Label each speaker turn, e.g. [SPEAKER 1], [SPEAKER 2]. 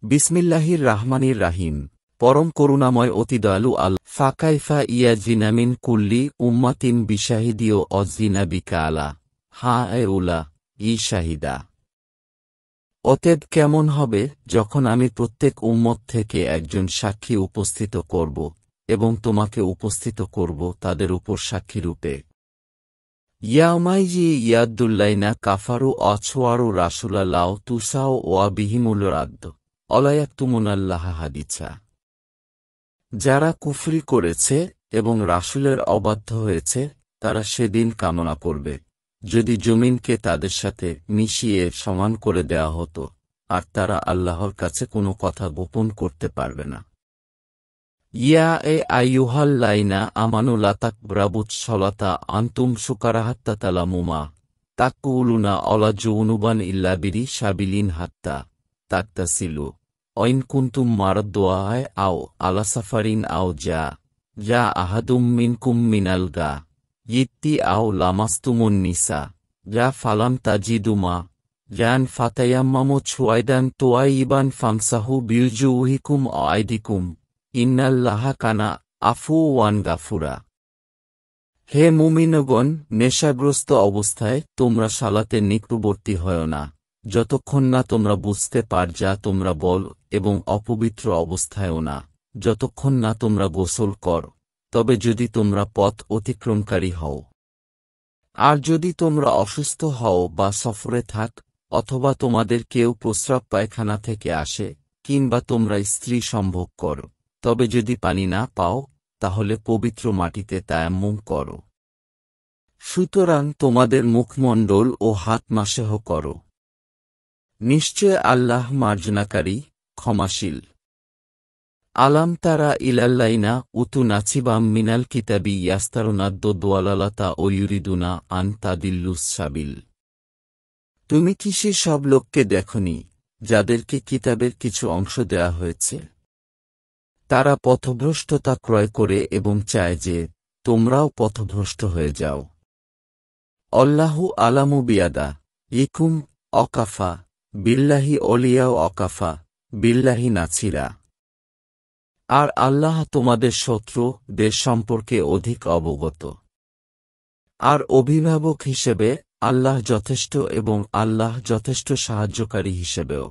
[SPEAKER 1] বিসমিল্লাহির রাহমানির রাহিম। পরম করুণাময় অতি দয়ালু ফাকাইফা ইয়াজিনা মিন কুল্লি উম্মাতিন বিশাহিদিও অজিনা বিকা আলা হা এ উলা ই শাহিদা। অতএব কেমন হবে যখন আমি প্রত্যেক উম্মত থেকে একজন সাক্ষী উপস্থিত করব এবং তোমাকে উপস্থিত করব তাদের উপর সাক্ষীরূপে। ইয়ামাইজি ইয়াদুল্লাইনা কাফারু অছোয়ারু রাসুলা লাও তুসাও ওয়া বিহিমুল রাদ্দ অলায়াক্তুমুনাল্লাহ হাদিছা। যারা কুফরি করেছে এবং রাসূলের অবাধ্য হয়েছে তারা সেদিন কামনা করবে যদি জমিনকে তাদের সাথে মিশিয়ে সমান করে দেয়া হতো, আর তারা আল্লাহর কাছে কোনো কথা গোপন করতে পারবে না। ইয়া এ আইয়ুহাল লাইনা আমানু লা তাকরাবুস সলাতা আনতুম সুকারাহাত্তা তালামুমা তাকুলুনা অলা জুনুবান ইল্লা বিরি সাবিলিন হাত্তা তাকতাসিলু অইন কুনতুম মারাদুআয় আও আলা সাফারিন আও যা আহাদুম মিনকুম মিনাল গা ইত্তি আও লামাস্তুমুন নিসা যা ফালাম তাজিদুমা জান ফাতায়াম্মামু ছুয়াইদান তোয়াইবান ফামসাহু বিলজুহিকুম আইদিকুম ইন্নাল্লাহা কানা আফুওয়ান গাফুরা। হে মুমিনগণ, নেশাগ্রস্ত অবস্থায় তোমরা সালাতে নিকটবর্তী হয় না যতক্ষণ না তোমরা বুঝতে পার যা তোমরা বল, এবং অপবিত্র অবস্থায়ও না যতক্ষণ না তোমরা গোসল কর, তবে যদি তোমরা পথ অতিক্রমকারী হও। আর যদি তোমরা অসুস্থ হও বা সফরে থাক, অথবা তোমাদের কেউ প্রস্রাব পায়খানা থেকে আসে, কিংবা তোমরা স্ত্রী সম্ভোগ কর, তবে যদি পানি না পাও তাহলে পবিত্র মাটিতে তায়াম্মুম কর। সুতরাং তোমাদের মুখমণ্ডল ও হাত মাসহ কর। নিশ্চয় আল্লাহ মার্জনাকারী, ক্ষমাশীল। আলাম তারা ইলাল্লাইনা উতু নাছিবাম মিনাল কিতাবি ইয়াস্তারুনাদ্দ দোয়ালালাতা ও ইউরিদুনা আন তাদিল্লুস সাবিল। তুমি কি সে সব লোককে দেখনি যাদেরকে কিতাবের কিছু অংশ দেয়া হয়েছে? তারা পথভ্রষ্টতা ক্রয় করে এবং চায় যে তোমরাও পথভ্রষ্ট হয়ে যাও। অল্লাহু আলামু বিয়াদা ইকুম অকাফা বিল্লাহি অলিয়াও অকাফা বিল্লাহি নাছিরা। আর আল্লাহ তোমাদের শত্রুদের সম্পর্কে অধিক অবগত। আর অভিভাবক হিসেবে আল্লাহ যথেষ্ট এবং আল্লাহ যথেষ্ট সাহায্যকারী হিসেবেও।